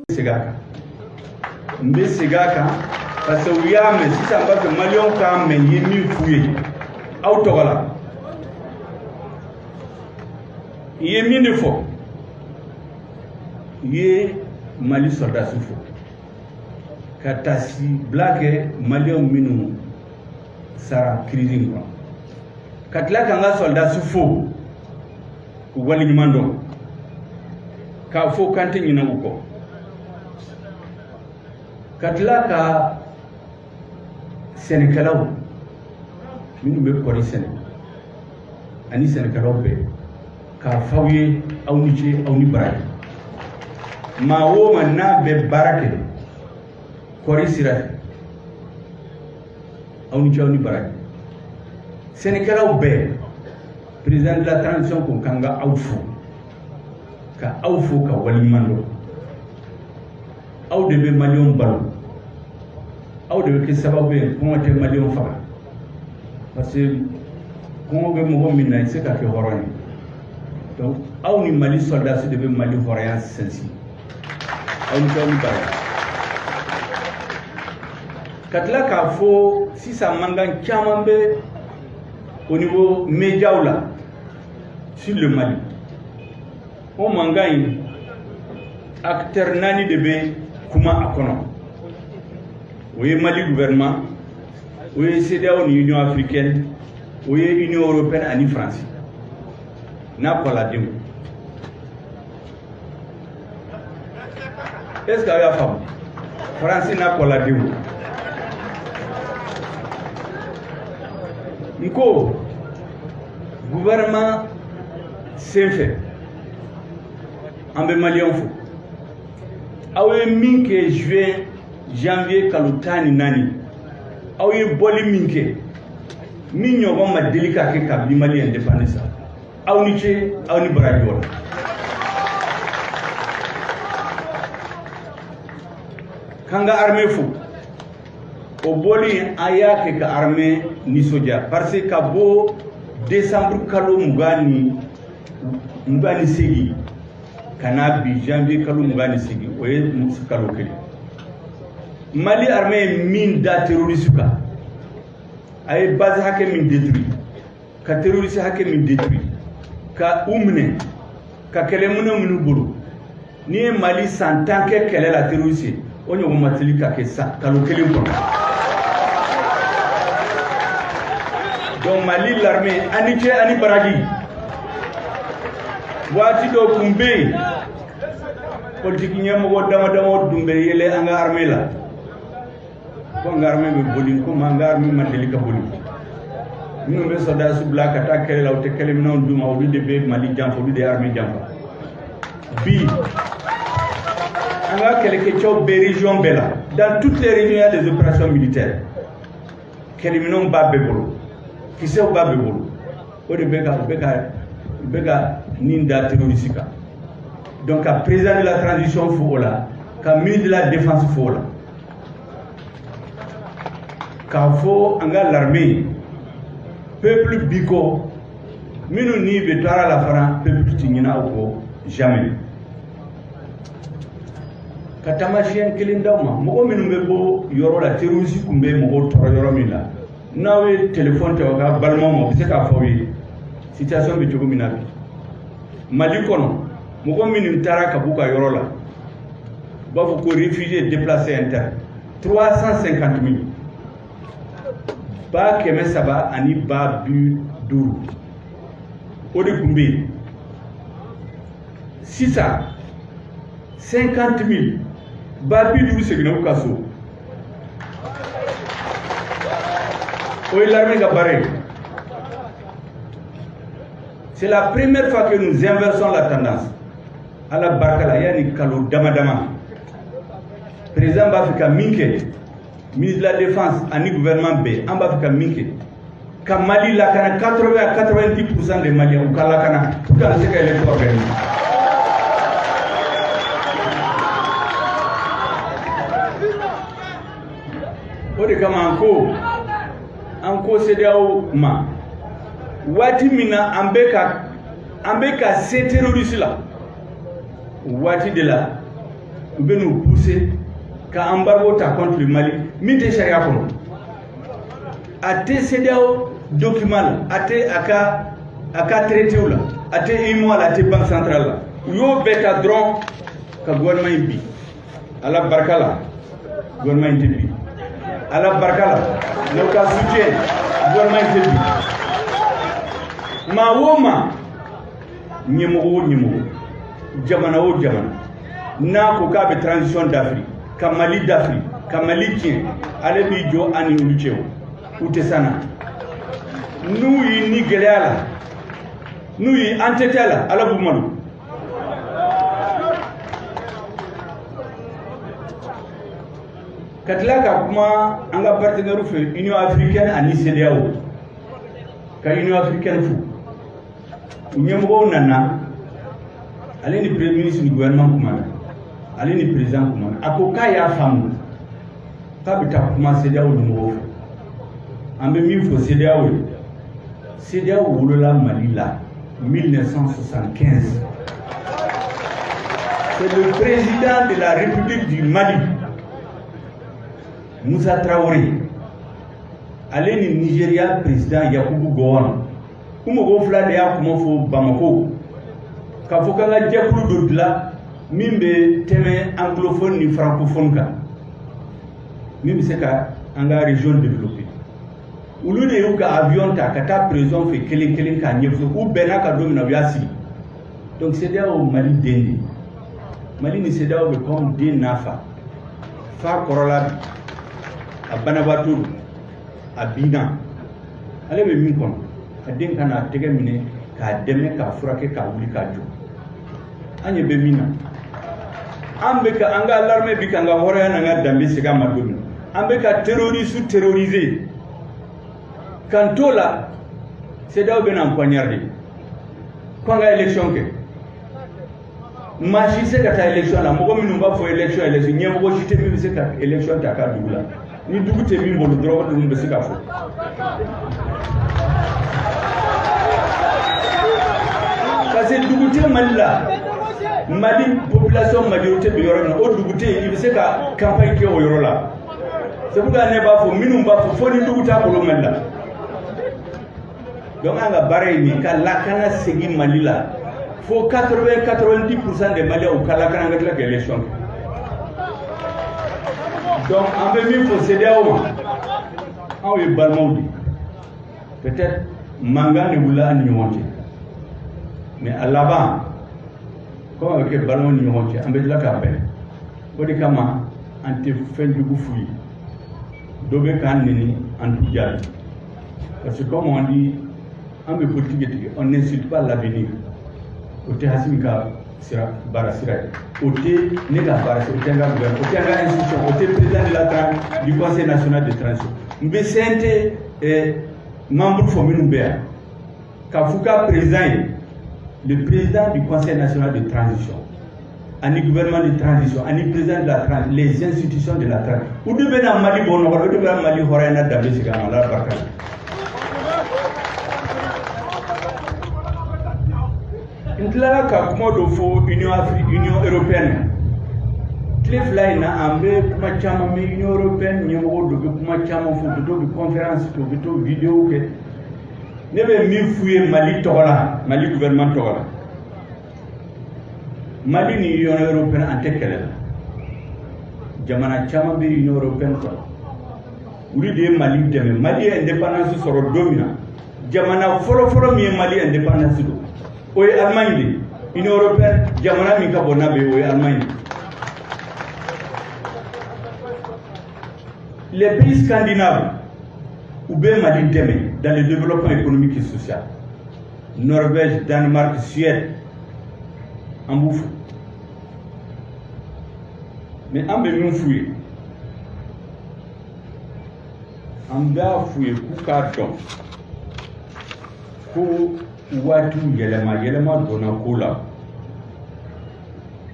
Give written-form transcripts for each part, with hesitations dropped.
Segaka. Mbe Segaka, parce que oui, mais si ça va que Malion quand même y mi fouillé. Autogala. Y est mis de faux. Y Mali soldat soufou. Katasi blague Malion minu sara crising quoi. Katla kanga soldat soufou. Ku wali nyumando. Ka fo kante nyina uko. Katla ka Sénégalais minu be kori Sénégal. Ani Sénégalais be ka fawye awniche awni barake. Ma wo manna be barake kori sira awniche awni barake. Sénégalais be président de la transition ko kanga awfu ka awfu ka wali mando aw de be Malion balo aw de be sababu ko ngote Malion fa parce que ko be mo minna c'est ka ke horoni donc aw ni Mali soldat de be Mali horoyan sensi aw ni tawni bare katla ka fo si sa mangan kiamambe au niveau média là sur le Mali on mangagne acteur nani de be kuma akono oye Mali gouvernement oye CEDEAO ni Union africaine oye Union européenne ani France na kola dim est-ce que ya fam France na kola dim nko gouvernement c'est fait ambe Malien fou awe minke juin janvier kalutani nani awe boli minke minyo ma delika ke kabli Mali indépendance awni che awni barajo kanga armée fou o boli aya ke ka armée ni soja parce que kabo décembre kalo mugani segi kana bi janvier kalo mugani sigi oye musu kalo kele Mali armée min da terroriste ka ay base hake min détruit ka terroriste hake min détruit ka umne ka kele munu bulu ni Mali santan ke kele la terroriste onyo matili ka ke sa kalo kele ko donc Mali l'armée aniche ani baragi wati do kumbe politique nyamo go dama dumbe yele anga armée la ko anga armée be bolin ko manga armée mandeli ka bolin ñu be soda su blaka ta kele law te kele non duma wudi de be Mali jamfo wudi de armée jamfo bi anga kele ke chob be région bela dans toutes les régions il y a des opérations militaires kele non ba be bolo qui sait ba be bolo o de beka ninda terroristique donc à président de la transition foula ka ministre de la défense foula ka fo anga l'armée peuple biko minu ni be tara la fara peuple tingina ko jamais katama chien kilindawma mo minu be bo yoro la terroristique kumbe mo toro yoro mila nawe téléphone te ka balmo mo se ka fo wi situation be jogo minabi Mali kono mo minu tara ka buka yoro la ba fo ko réfugié déplacé interne 350,000 ba keme saba ani ba bu duru odi kumbe 650,000 ba bu duru segina ko kaso o l'armée ga baré. C'est la première fois que nous inversons la tendance. À la Barkala, yani Kalo Damadama. Président Bafika Minke, ministre de la Défense, ani gouvernement B, en Bafika Minke. Kamali Lakana, 80 à 90% des Maliens, ou Kalakana, tout dans ce qu'elle est organisée. Ode kama anko CEDEAO ma wati mina ambeka se terroriste la wati de la nous pousser qu'à embargo contre le Mali, mite charia kono. Ate CEDEAO document aka traité ou là, ate IMO la ate banque centrale là. Yo beta dron ka gouvernement bi. Ala barkala gouvernement bi. Ala barkala no ka soutien gouvernement bi. Ma woma nyemo jamana o jamana na ko ka be transition d'Afrique ka Mali d'Afrique ka Mali tien ale bi jo ani ulucheo ute sana nous yi ni geleala nous yi antetela ala bu malu katlaka kuma anga partenaire fe Union africaine ani CEDEAO ka Union africaine fu nyembo nana ale ni premier ministre du gouvernement kumana ale ni président kumana akoka ya famu tabita kuma CEDEAO numéro ambe mi fo CEDEAO wolola Mali la 1975. C'est le président de la République du Mali Moussa Traoré ale ni Nigeria président Yakubu Gowon kuma go fla de ya kuma fo Bamako ka fo kala jekulu do dla mimbe teme anglophone ni francophone ka mimbe se ka anga région développée ulu de yuka avion ta kata prison fe kelen ka nyefo ou bena ka domina biasi donc CEDEAO Mali dende Mali ni CEDEAO be comme de nafa fa korola abana batu abina ale be min kono aden kana tege mine ka deme ka furake ka wuli ka jo anye be mina ambe ka anga l'armée bi kanga hore na nga dambe siga madumi ambe ka terroriser kantola CEDEAO be na poignarder kwanga élection ke machi se ka ta élection la mogo minu ba fo élection nyemo go jité mi se ka élection ta ka dugula ni dugute mi mbolu droit dum be se ka fo parce que dugute Mali population majorité bi yoro na o dugute il be se ka campagne ke o yoro la c'est pourquoi ne ba fo minu ba fo ni duguta ko lo Mali donc anga bare ni ka lakana segi Mali la faut 80-90% des Maliens au Kalakana avec la élection. Donc, en fait, il faut CEDEAO. On est balmaudi. Peut-être Manga ne voulait ni honte. Mais à l'avant, comme avec le ballon ni honte, on veut la campagne. Pour les camas, on te fait du bouffoui. Dobé kan nini, en tout cas. Parce que comme on dit, en politique, on n'insulte pas l'avenir. Ote hasimika sira bara sira ote nega bara ote nga gouvernement ote nga institution ote président du conseil national de transition mbe sente membre fominu mbea kafuka président le président du conseil national de transition ani gouvernement de transition ani président de la transition les institutions de la transition ou de bena Mali bono ou de bena Mali horayna dambe siga la barka Intlara ka kuma do fo Union européenne. Tlefla ina ambe kuma chama me Union européenne nyemo do kuma chama fo do conférence to vidéo ke nebe mi fuye Mali togola Mali gouvernement togola Mali ni Union européenne antekele jamana chama be Union européenne ko uri de Mali deme Mali indépendance soro domina jamana folo mi Mali indépendance do Oye Allemagne, Union européenne, Jamana Mika Bonabe, Oye Allemagne. Les pays scandinaves, ou bien Mali Deme, dans le développement économique et social. Norvège, Danemark, Suède, en bouffe. Mais en bénin fouillé. En bas fouillé, Koukardon. Watu yelema dona kola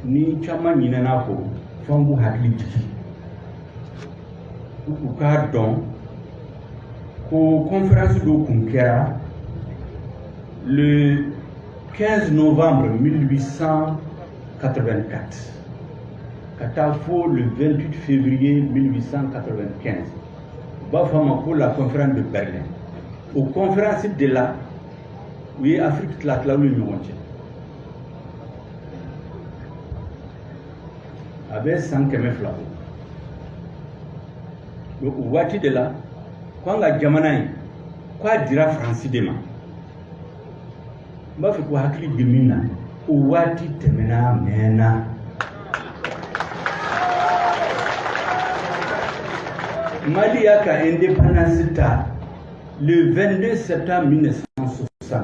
ni chama nyina ko fambu hakli jiki ku ka don ko conférence do kunkera le 15 novembre 1884 Katafo le 28 février 1895. Bafama pour la conférence de Berlin. Aux conférences de là, oui, Afrique la l'Union mondiale. Avec 100 km là. Donc, au Wati de là, quand la Jamanaï, quoi dira Francis Dema? Je vais faire hakili demina. Au Wati temena mena. Mali a indépendance le 22 septembre 1960.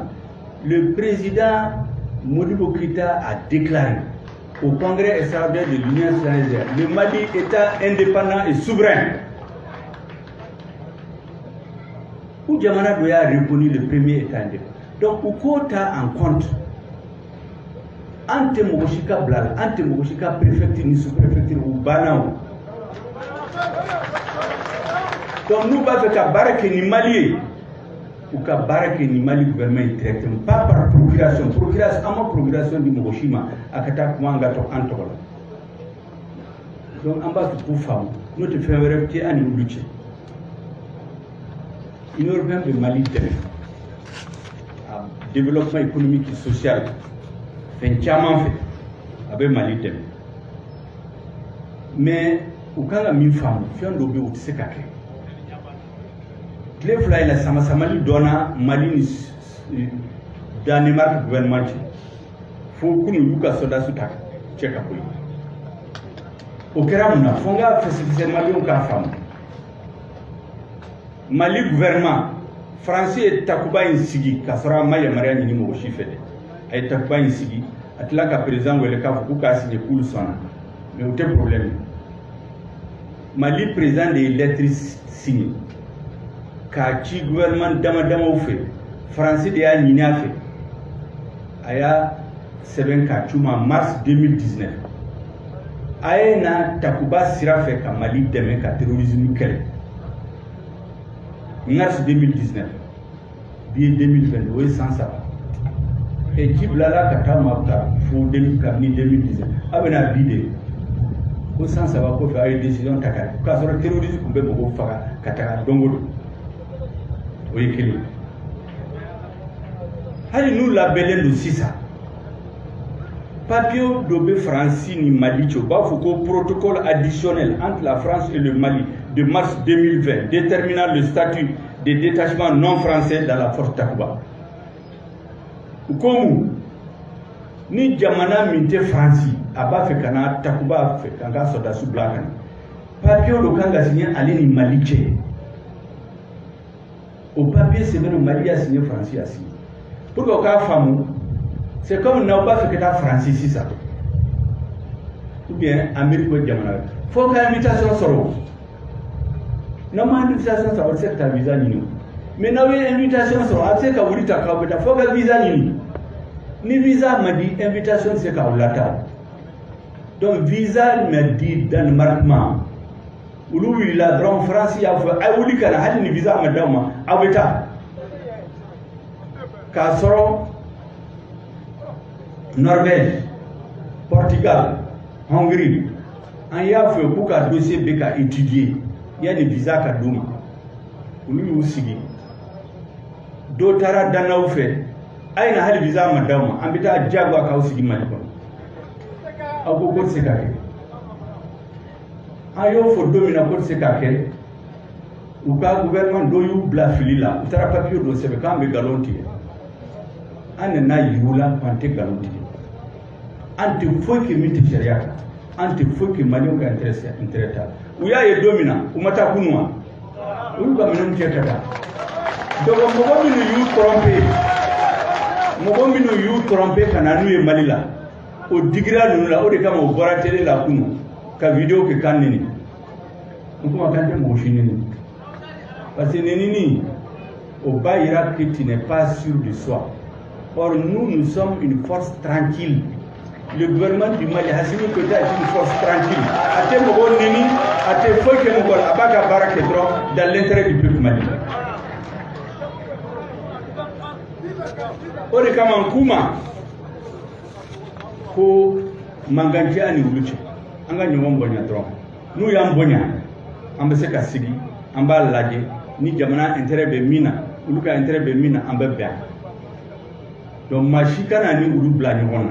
Le président Modibo Keïta a déclaré au Congrès extraordinaire de l'Union sénégalaise le Mali État indépendant et souverain. Où Djamana Douya a reconnu le premier État indépendant. Donc, au quota en compte, Ante Mogoshika Blal, Ante Mogoshika préfecture ni sous-préfecture ou Banao. Donc, nous avons fait barake ni Mali ou ka barake ni Mali gouvernement directement, pas par procuration. Procuration, à ma procuration de Mogoshima, à Katak Wangato Antola. Donc, en bas de Poufam, nous te faisons vérifier à nous lutter. Une urbaine de Mali, développement économique et social, fait un fait avec Mali. Mais, au cas où une femme, fait un lobby au Tsekake. Les fly la Samali donna Mali Danemark gouvernement. Faut que nous nous soda sutak check up. Au Keramuna, Fonga fait Mali au Kafam. Mali gouvernement français et Takuba Insigi, Kasra Maya Mariani ni Moshi Fede. Et Takuba Insigi, Atlaka président ou le Kafuka signé pour le son. Mais aucun problème. Mali président des lettres signées. Kachi gouvernement Dama fait, français de a Nina fait. Aya Seben Kachuma mars 2019. Aya na Takuba Sira fait ka Mali demain ka terrorisme quel. Mars 2019. Bié 2022, oui, sans ça. Et Djiblala Katamaka, faut 2019. Abena bidé. Au sens ça va pour faire une décision Takara. Quand le terrorisme, on peut faire Katara Dongo. Oui, qu'il est. Nous labellons aussi ça. Papio Dobé Francine Malicho, Bafouko, protocole additionnel entre la France et le Mali de mars 2020, déterminant le statut des détachements non français dans la force Takuba. Comme ni Djamana Minte Franci, Abba Fekana, Takuba Fekanga Sodasu Blagan. Papio Lokanga signé Aline Maliché. Au papier, c'est même le Mali a signé, Francis a signé. Pour le cas fameux, c'est comme n'a pas fait que ta Francis ici ça. Ou bien Amérique ou Djamana. Il faut qu'une invitation soit. Normalement, l'invitation soit c'est que ta visa ni. Mais non, l'invitation soit c'est que vous dites à Kabeta, il faut que visa ni. Ni visa m'a dit invitation c'est qu'à Olata. Donc visa m'a dit dans le marquement. Ulu la grand France ya fa ay wuli kana hadi ni visa madama aweta kasoro Norvège Portugal Hongrie an ya fa ku ka dossier be ka étudier ya ni visa ka duma ulu usigi do tara danaw fe ay na hadi visa madama ambita jagwa ka usigi mali ko ago ko se ka ayo fo domina ko se ka ke u ka gouvernement do yu bla filila u tara papier do sebe kambe galonti an na yula pante galonti anti fo ke miti sharia anti fo ke mali ko interesa u ya ye domina u mata kunwa u ba minum ke kata do mo minu yu tromper kana nu e malila o digira nu la o de kama o bora tele la kunu ka vidéo ke kanini nous attendons mon chine parce que Nénini au Baïra que tu n'es pas sûr de soi. Or nous sommes une force tranquille. Le gouvernement du Mali a signé que c'est une force tranquille. A tes mots Néni, a tes feux que nous volons à Baga Barakedro dans l'intérêt du peuple malien. Ore kama Nkuma ko Manganjani Uluche. an ka ɲɔgɔn bonya dɔrɔn n'u y'an bonya an bɛ se ka sigi an b'a lajɛ ni jamana intérêt bɛ min na olu ka intérêt bɛ min na an bɛ bɛn donc maa si kana ni olu bila ɲɔgɔn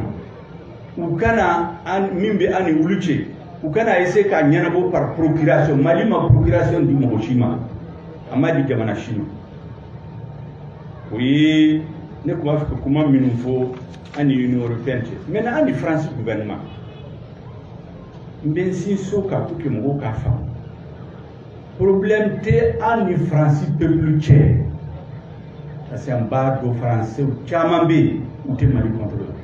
na u kana min bɛ an ni olu cɛ u kana essayer ka ɲɛnabɔ par procuration Mali ma procuration di mɔgɔ si ma a ma di jamana si ma o ye ne tun b'a fɛ ka kuma minnu fɔ an ni Union européenne cɛ maintenant an ni France gouvernement n bɛ n sinsin o kan pour que mɔgɔw k'a faamu problème tɛ an ni France peuple cɛ parce que an b'a dɔn français caman bɛ yen u tɛ Mali contrôler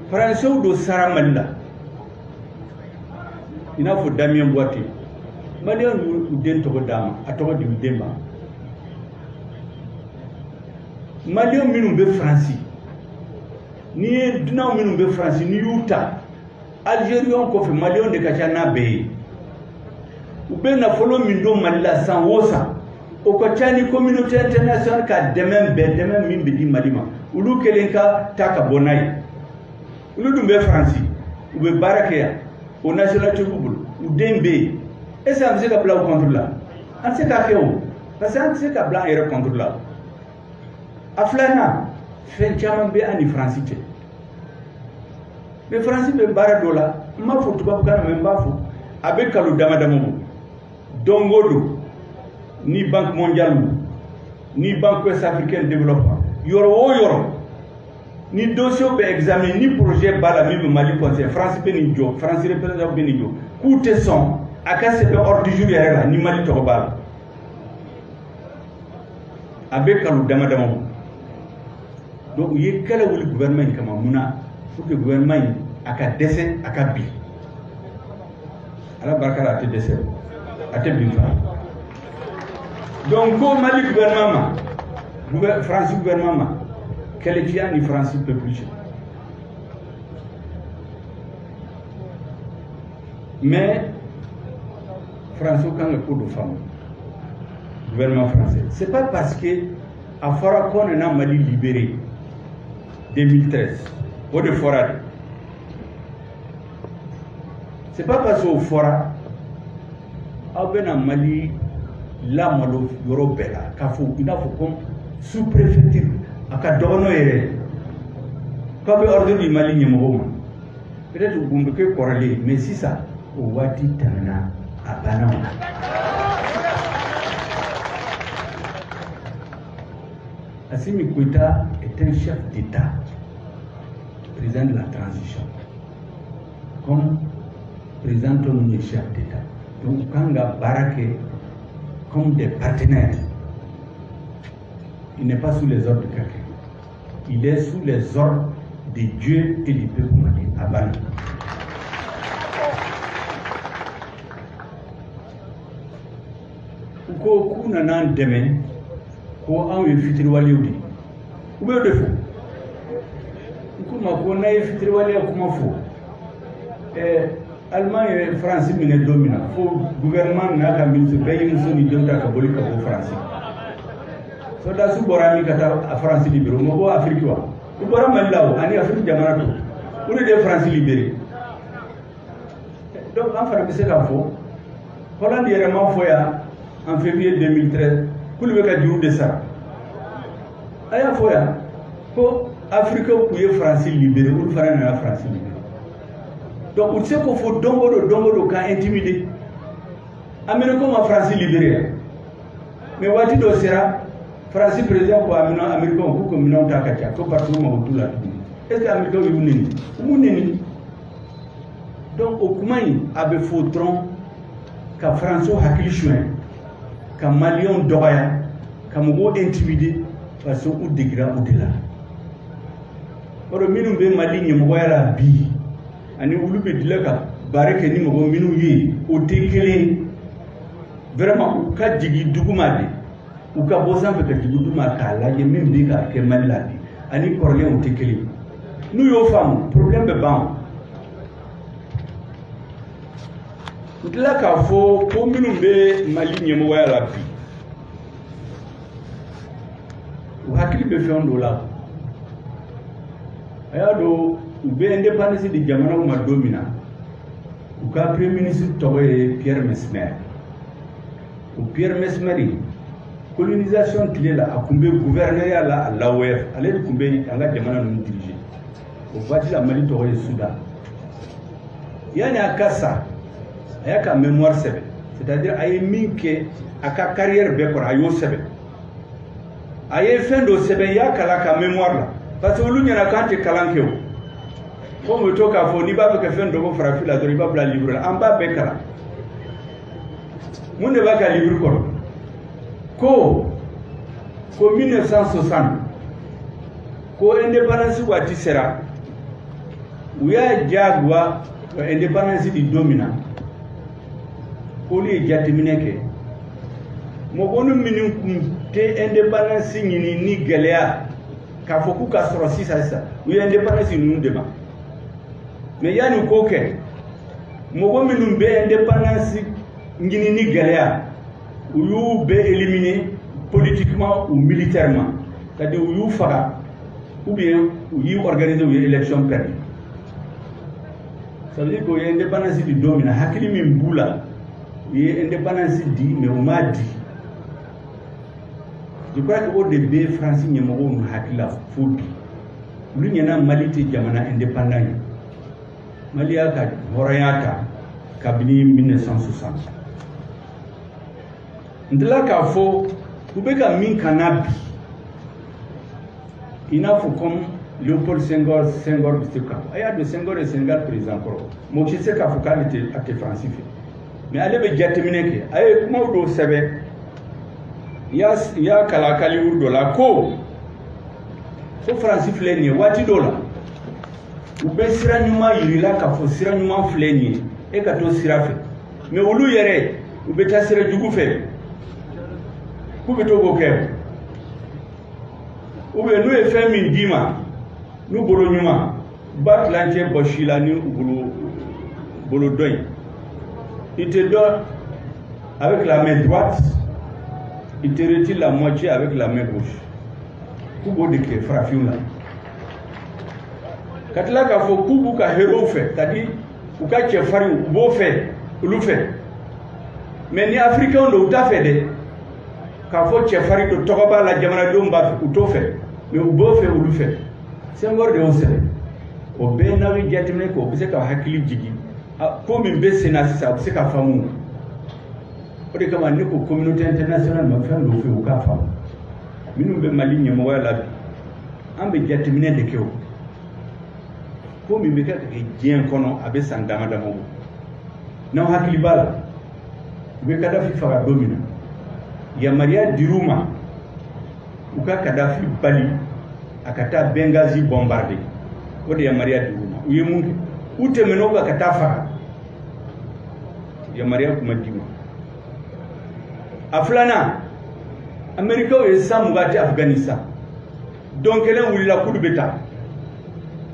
français dɔ sara Mali la i n'a fɔ Damien Boite maliyɛn y'u den tɔgɔ d'a ma a tɔgɔ di u den ma maliyɛn minnu bɛ France n'i ye dunan minnu bɛ France n'i y'u ta Algériens kɔfɛ maliyɛn de ka ca n'a bɛɛ ye u bɛ nafolo min don Mali la san o san o ka ca ni communauté internationale ka dɛmɛ bɛɛ dɛmɛ min bɛ di Mali ma olu kelen ka taa ka bɔ n'a ye olu dun bɛ France u bɛ baara kɛ yan o nationalité b'u bolo u den bɛ yen est-ce que an bɛ se ka bila o contre la an tɛ se k'a kɛ o parce que an tɛ se ka bila an yɛrɛ contre la a filanan fɛn caman bɛ an ni France cɛ mais France bɛ baara dɔ la n m'a fɔ tubabukan na mais n b'a fɔ a bɛ kalo dama dama bɔ don o don ni banque mondiale ni banque ouest africaine de développement yɔrɔ o yɔrɔ ni dossier bɛ examiner ni projet b'a la min bɛ Mali conseil France bɛ nin jɔ France représentant bɛ nin jɔ k'u tɛ sɔn a ka sɛbɛn ordre du jour yɛrɛ la ni Mali tɔgɔ b'a la a bɛ kalo dama dama bɔ donc u ye kɛlɛ wuli gouvernement in kama mun na pour que gouvernement in a ka dɛsɛ a ka bin ala barika la a tɛ dɛsɛ a tɛ bin fana donc ko Mali gouvernement ma France gouvernement ma kɛlɛ ci an ni France peuple cɛ mais France kan ka ko dɔ faamu gouvernement français c'est pas parce que a fɔra ko nana Mali libéré 2013 o de fɔra de c'est pas parce que o fɔra aw bɛna Mali lamalo yɔrɔ bɛɛ la k'a fɔ i n'a fɔ comme sous-préfecture a ka dɔgɔ n'o yɛrɛ k'aw bɛ ordre di Mali ɲɛmɔgɔw ma peut-être u bɛ kɛ kɔrɔlen mais sisan o waati tɛmɛna a banna o la. Assimi Goïta est un chef d'État, président de la transition, comme président de chef d'État. Donc, Kanga Barake, comme des partenaires, il n'est pas sous les ordres de quelqu'un. Il est sous les ordres de Dieu et du peuple malien, à Bana. Ko nana demain, ko an ye fitiriwalew de u bɛ o de fɔ n ko ma ko n'a ye fitiriwaleya kuma fɔ Allemagne ye France minɛ don min na fo gouvernement n'a ka ministre bɛɛ ye muso ni denw ta ka boli ka bɔ France soldats bɔra min ka taa a France libéré o ma bɔ Afrique wa u bɔra Mali la o ani Afrique jamana tɔ o de ye France libéré donc an fana bɛ se k'a fɔ Hollande yɛrɛ ma fɔ yan en février 2013 k'olu bɛ ka juru de sara a y'a fɔ yan ko Africains tun ye France libéré olu fana nana France libéré donc u tɛ se k'o fɔ don o don k'a intimider Américains ma France libéré yan mais waati dɔ sera France président ko Américains k'u ka minɛnw ta ka ca ko parce que u mago t'u la tuguni est ce que Américains y'u neni u m'u neni donc o kuma in a bɛ fɔ dɔrɔn ka Français hakili suɲɛ ka Maliens dɔgɔya ka mɔgɔw intimider parce que u degira u de la ɔrɔ minnu bɛ Mali ɲɛmɔgɔya la bi ani olu bɛ dilan ka baara kɛ ni mɔgɔ minnu ye o tɛ kelen vraiment u ka jigin duguma de u ka bɔ sanfɛ ka jigin duguma k'a lajɛ min bɛ ka kɛ Mali la bi ani kɔrɔlenw tɛ kelen n'u y'o faamu problème bɛ ban n tila k'a fɔ ko minnu bɛ Mali ɲɛmɔgɔya la bi u hakili bɛ fɛn dɔ la ayado ube indépendance di jamana ma domina u ka premier ministre toye Pierre Mesmer o Pierre Mesmer colonisation tilela akumbe gouverneuriat la l'AOF ale kumbe anga jamana no diriger o fati la Mali toye Soudan yani akasa ayaka mémoire sebe c'est-à-dire aye minke aka carrière be ko ayo sebe aye fendo sebe ya kala ka mémoire la parce que lu nyana kante kalankeo ko mo to ka fo ni ba ka fendo ko frafi la do ba bla livre la amba be kala mun de ba ka livre ko 1960 ko indépendance wati sera uya jagwa indépendance di domina ko li jatimineke mo gonu minin kunte indépendance ni galea ka foku ka soro sisa uya indépendance ni ndema mais yani ko ke mo go minum be indépendance ni galea uyu be éliminé politiquement ou militairement, c'est-à-dire où il fera ou bien où il organise une élection perdue. Ça veut dire qu'il y a une indépendance du domaine. Hakili Mimboula, il y a une indépendance dit, mais on m'a dit. Je crois qu'au début, Francis Nyamoro nous hakila foudi. Lui, il y a une malité jamana indépendant. Maliaka, Horayaka, Kabini 1960. Ndela ka fo ubeka min kanabi ina fo comme Léopold Senghor bisika aya de Senghor et Sénégal président koro mo ci se ka fo qualité ak français mais ale be jatemineke ay kuma do sebe ya kala kali urdo la ko français fleni wati dola ube sira nyuma yirila ka fo sira nyuma fleni e ka to sira fe mais olu yere ube ta sira jugu fe Ube togo kew ube nu e fait min dima nu bolo nyuma bat lanche boshila ni bolo doy il te donne avec la main droite il te retire la moitié avec la main gauche kubo de ke frafiula katla ka fo kubu ka hero fait c'est-à-dire ou ka chefari bo fait lu fait mais ni africain do ta fait de ka fo chefari do togoba la jamana do mba uto fe mais ubo fe ulu fe Senghor de osere o be na wi jatimne ko be se ka hakili jigi ko min be senasi sa be se ka famu o de kama ne ko communauté internationale ma fa do fe o ka famu minu be mali nyemo wala ambe jatimne de kew ko min be ka ke jien kono abe sandama damo na hakili bala be kada fi fa domina ya Maria Diruma uka Kadhafi bali akata Benghazi bombardé ode ya Maria Diruma uye mungi ute menoka akatafa ya Maria kumadima aflana Amerika we samugati Afghanistan donc elle wuli la coup de bêta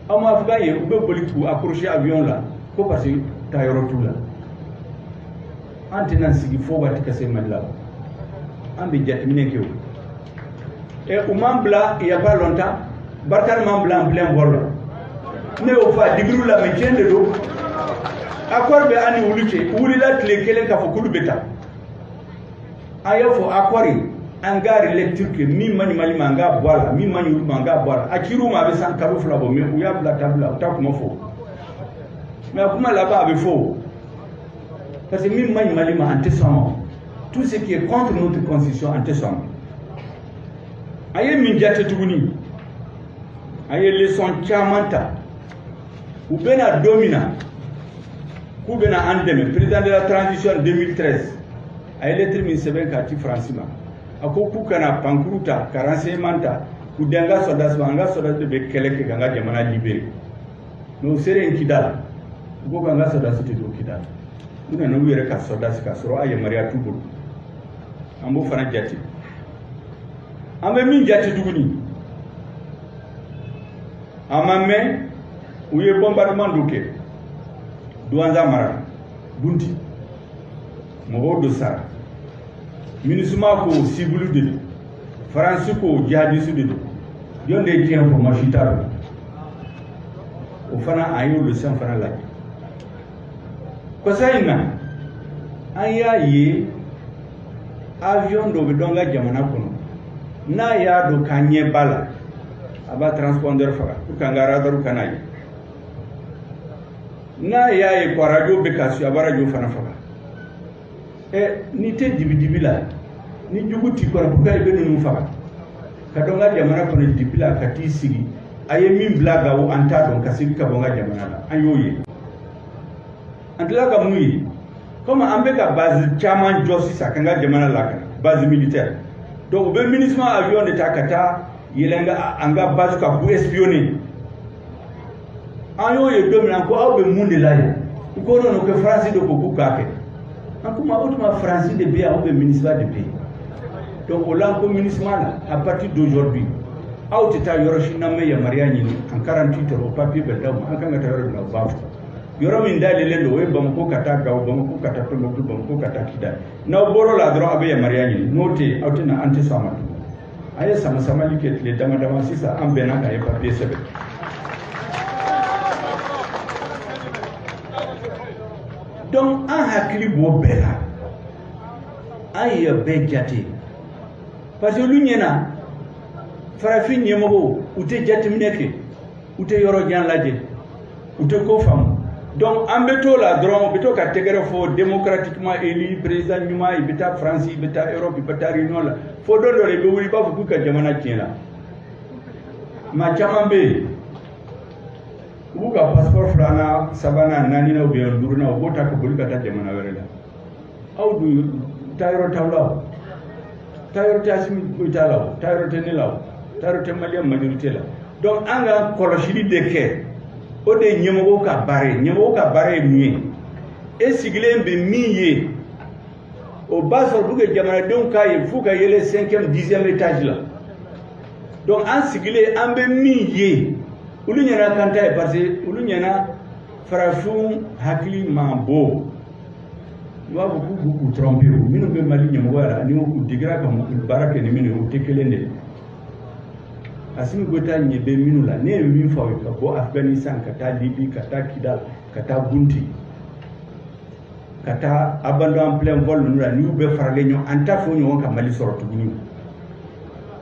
ama afghan ye ube politique accrocher avion là ko parce que tayoro tout là antenance gi fo wati kase madla ambi jatimine kew et au Mambla il y a pas longtemps Barkan Mambla en plein vol ne o fa digru la métier de l'eau accord be ani wuli la tle kelen ka fo kulu beta ayo fo accord angari lecture que mi mani mali manga boala mi mani manga boala akiru ma be san kalo flabo me u ya bla tabla ta kuma fo mais kuma là-bas be fo parce que mi mani mali ma antesama tout ce qui est contre notre constitution antesama aye min jate tuguni aye leçon chamanta ou bena domina ou bena andeme président de la transition 2013 aye lettre min seben kati francima ako kukana pankruta karanse manta kudenga sodas de be keleke ganga jamana libéré no sere en kidal go ganga sodas te do kidal una no wire ka sodas ka soro aye maria tubul ambo fana jati ambe min jati duguni amame uye bombardement duke duanza mara bunti mo do sara minisuma ko sibulu de France ko jihadisu de yonde tien ko machitaro o fana an y'olu san fana lajɛ kɔsa in na an y'a ye avion dɔ bɛ dɔn ka jamana kɔnɔ n'a y'a dɔn k'a ɲɛ b'a la a b'a transpondeur faga pour que an ka radar kana ye n'a y'a ye ko radio bɛ ka su a b'a radio fana faga n'i tɛ dibi la ni jugu t'i kɔnɔ pour que i bɛ ninnu faga ka dɔn ka jamana kɔnɔ dibi la ka t'i sigi a ye min bila Gawo an t'a dɔn ka sigi ka bɔ n ka jamana la an y'o ye an tila ka mun ye comme an bɛ ka base caman jɔ sisan ka n ka jamana lakana base militaire donc u bɛ MINUSMA avion de ta ka taa yɛlɛ an ka base ka k'u espionner an y'o ye don min na ko aw bɛ mun de la yen u ko non que France de ko k'u k'a kɛ an ko o tuma France de bɛ yan aw bɛ MINUSMA de bɛ yen donc o la an ko MINUSMA la à partir d'aujourd'hui aw tɛ taa yɔrɔ si n'an bɛ yamaruya ɲini en 48 heures o papier bɛ d'aw ma an kan ka taa yɔrɔ min na o b'a fɔ yɔrɔ min dayɛlɛlen don o ye Bamako ka taa Gawo Bamako ka taa Tombouctou Bamako ka taa Kidali n'aw bɔr'o la dɔrɔn aw bɛ yamaruya ɲini n'o tɛ yen aw tɛ na an tɛ sɔn a ma tugun a ye sama-samali kɛ tile dama-dama sisan an bɛnna k'a ye papier sɛbɛn donc an hakili b'o bɛɛ la an ye bɛɛ jate parce que olu ɲɛna farafin ɲɛmɔgɔw u tɛ jateminɛ kɛ u tɛ yɔrɔ jan lajɛ u tɛ ko faamu donc an bɛ t'o la dɔrɔn u bɛ to ka tɛgɛrɛ fɔ démocratiquement élu président ɲuman i bɛ taa France i bɛ taa Europe i bɛ taa réunion la fo don dɔ la i bɛ wuli i b'a fɔ k'u ka jamana tiɲɛ la maa caman bɛ yen u b'u ka passeport filanan sabanan naaninan ou bien duurunan u b'o ta ka boli ka taa jamana wɛrɛ la aw dun taa yɔrɔ t'aw la o taa yɔrɔ tɛ Asimi Goyita la o taa yɔrɔ tɛ ne la o taa yɔrɔ tɛ Malien majorité la donc an ka kɔlɔsili de kɛ o de ye ɲɛmɔgɔw ka baara ye ɲɛmɔgɔw ka baara ye mun ye e sigilen bɛ min ye o b'a sɔrɔ pour que jamanadenw k'a ye f'u ka yɛlɛ 5e 10e étage la donc an sigilen an bɛ min ye olu ɲɛna kan ta ye parce que olu ɲɛna farafin hakili man bon i b'a fɔ k'u k'u tromper o minnu bɛ Mali ɲɛmɔgɔya la ni u degera ka baara kɛ ni minnu ye o tɛ kelen de ye Asimi Goyita ɲɛ bɛ minnu la ne ye min fɔ aw ye ka bɔ Afghanistan ka taa Libye ka taa Kidal ka taa Bunti ka taa abandon en plein vol ninnu la n'u bɛɛ faralen ɲɔgɔn an t'a fɔ ɲɔgɔn ka Mali sɔrɔ tuguni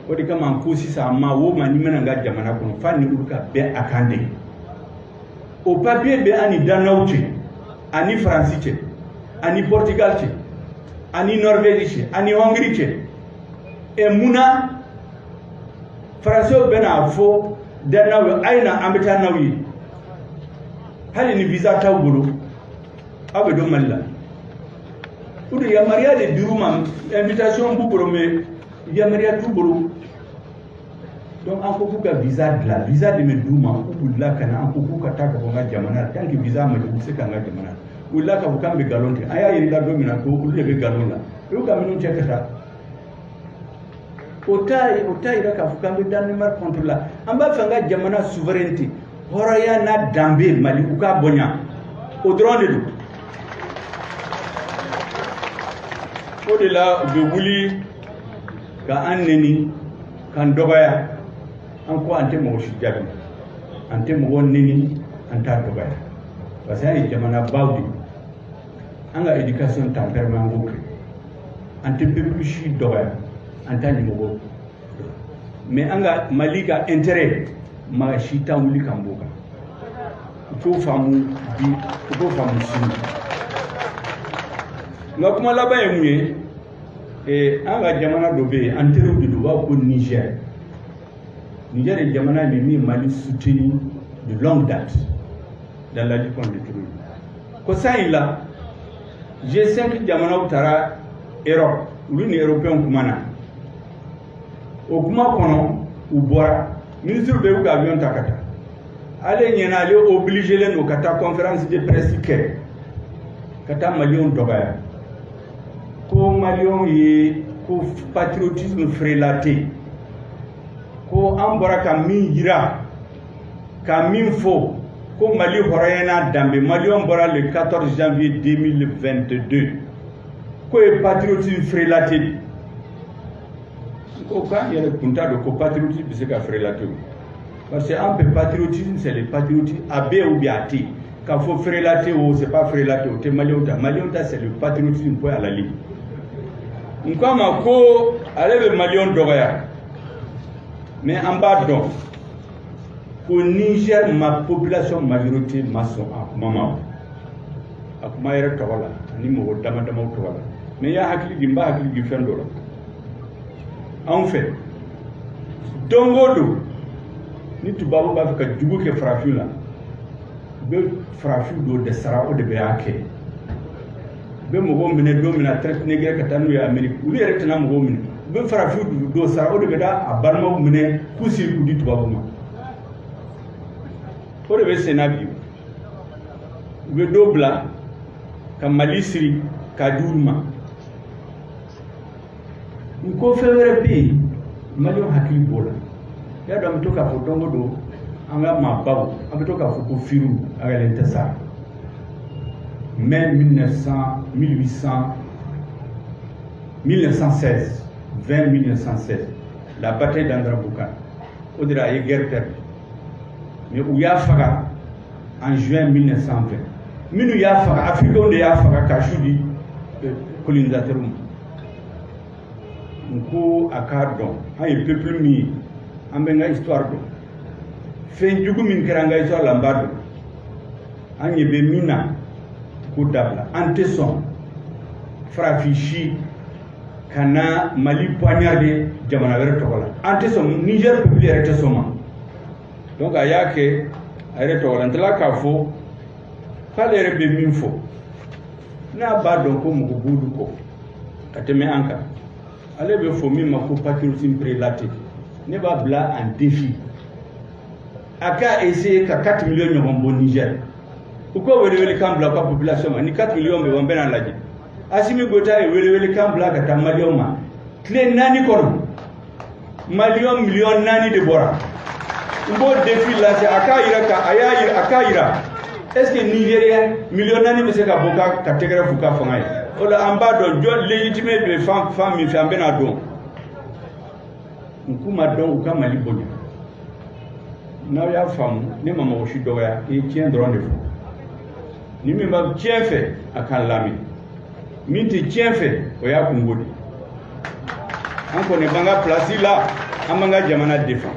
o de kama an ko sisan maa o maa n'i bɛna n ka jamana kɔnɔ f'a ni olu ka bɛn a kan de o papier bɛ ani Danaw cɛ ani Faransi cɛ ani Portugal cɛ ani Norvège cɛ ani Hongrie cɛ et munna Faransiw bɛ n'a fɔ Danaw ye a ye na an bɛ taa n'aw ye hali ni visa t'aw bolo aw bɛ don Mali la o de yamaruya de dir'u ma invitation b'u bolo mais yamaruya t'u bolo donc an ko k'u ka visa dilan visa de bɛ d'u ma k'u wulila ka na an ko k'u ka taa ka bɔ n ka jamana la tant que visa ma di u bɛ se ka n ka jamana la u wulila k'a fɔ k'an bɛ nkalon tigɛ an y'a yir'i la don min na ko olu de bɛ nkalon la u y'u ka minnu cɛ ka taa o t'a yira k'a fɔ k'an bɛ Danemark contre la an b'a fɛ n ka jamana souveraineté hɔrɔnya n'a danbe Mali u k'a bonya o dɔrɔn de don o de la u bɛ wuli ka an neni k'an dɔgɔya an ko an tɛ mɔgɔ si jaabi an tɛ mɔgɔ neni an t'a dɔgɔya parce que an ye jamana baw de an ka éducation tampɛrɛma an b'o kɛ an tɛ peuple si dɔgɔya an t'a ɲɛmɔgɔ mais an ka Mali ka intérêt maa si t'an wuli k'an b'o kan u k'o faamu bi u k'o faamu sini n ka kuma laban ye mun ye an ka jamana dɔ bɛ yen an teriw de don u b'a fɔ ko Niger ye jamana min Mali soutenu de longue date dans la lutte contre le terrorisme ko san in la G5 jamanaw taara Europe olu ni européens kuma na o kuma kɔnɔ u bɔra ministre bɛ y'u ka avion ta ka taa ale ɲɛna ale obligé len don ka taa conférence de presse kɛ ka taa maliyɛnw dɔgɔya ko maliyɛnw ye ko patriotisme frelaté ko an bɔra ka min yira ka min fɔ ko Mali hɔrɔnya n'a danbe maliyɛnw bɔra le 14 janvier 2022 ko ye patriotisme frelaté ko k'an yɛrɛ kun t'a dɔn ko patriotisme bɛ se ka frelaté o Parce qu'un peu patriotisme, c'est le patriotisme à B ou bien à T. Quand il faut faire la T ou c'est pas faire la T, c'est Maliota. Maliota, c'est le patriotisme pour à la ligne. Donc, comme je allez le Malion d'Oraya. Mais en bas donc, au Niger, ma population majorité maçon à maman. À Kumaïra Tawala, Nimo Dama Tawala. Mais il y a Hakli Gimba, Hakli Gifendola. En fait, Dongodo, ni tu babu ba ka jugu ke frafu la be frafu do de sara o de be ake be mo go mine do mina traite negre ka tanu ya amerique u yere tana mo go mine be frafu do sara o de be da abalma mine kusi ku di tu babu ma o de be senabi be do bla ka malisri ka durma ko fewere bi malio hakili bola ya da mtu ka fotongo do anga mababu abito ka foko firu aga lentesa même 1900 1800 1916 20 1916 la bataille d'Andrabouka odira ay guerre perdue mais où ya faga en juin 1920 minu ya faga afrique on ya faga ka shudi colonisateur nko akardon ay peuple mi ambenga histoire do fenjugu min keranga histoire lambardo anye be mina ko dabla anteson frafichi kana mali poignardé jamana were tokola anteson niger peuple rete soma donc ayake ayre tokola ntala ka fo fale rebe min fo na ba don ko mu budu ko kateme anka ale be fo mi mako patriotisme prélaté ne va bla en défi aka essayer ka 4 millions de bon Niger pourquoi wele kambla pa population ni 4 millions be wambena laji asimi gota wele kambla ka tamalioma clé nani kono million nani de bora mbo défi là c'est aka ira ka aya aka ira est-ce que Nigeria million nani be se ka boka ka tegera fuka fangai ola ambado jo légitime de femme mi fambena don nkuma don kama libonya na ya famu ni mama oshido ya e tien drone de ni mi ba tien fait akan lami minti tien fait o ya kungodi anko ne banga place là amanga jamana defend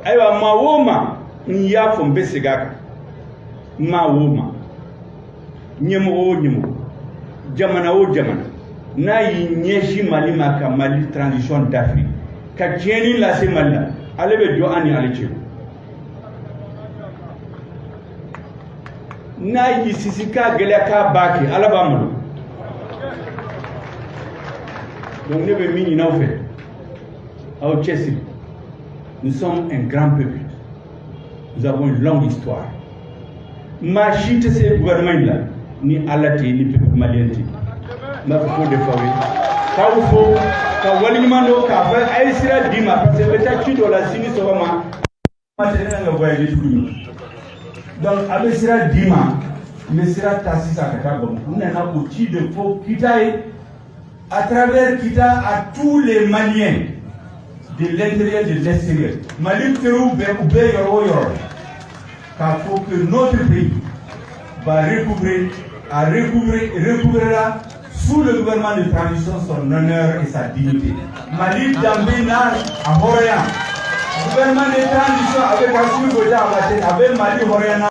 aywa mawoma nya fo mbesegaka mawoma nyemo jamana o jamana na yi nyeshi mali maka mali transition d'Afrique ka tieni la semalla alebe do ani alichi na yi sisika gele ka baki alabama donc ne be mini na fait au Chelsea nous sommes un grand peuple nous avons une longue histoire machite ce gouvernement là ni alati ni peuple malien ma faut de fawi ka ufo ka wali mando ka fa ay sira dima parce que beta ci do la sini so ma tena nga voyage tout donc avec sira dima mais sira tasi sa ka bon on a ko ci de fo kitaay à travers kita à tous les Maliens de l'intérieur et de l'extérieur Mali Pérou be yoro car faut que notre pays va recouvrera sous le gouvernement de transition son honneur et sa dignité. Mali Dambina à Horéan. Le gouvernement de transition avec Assimi Goïta à la tête, avec Mali Horéana.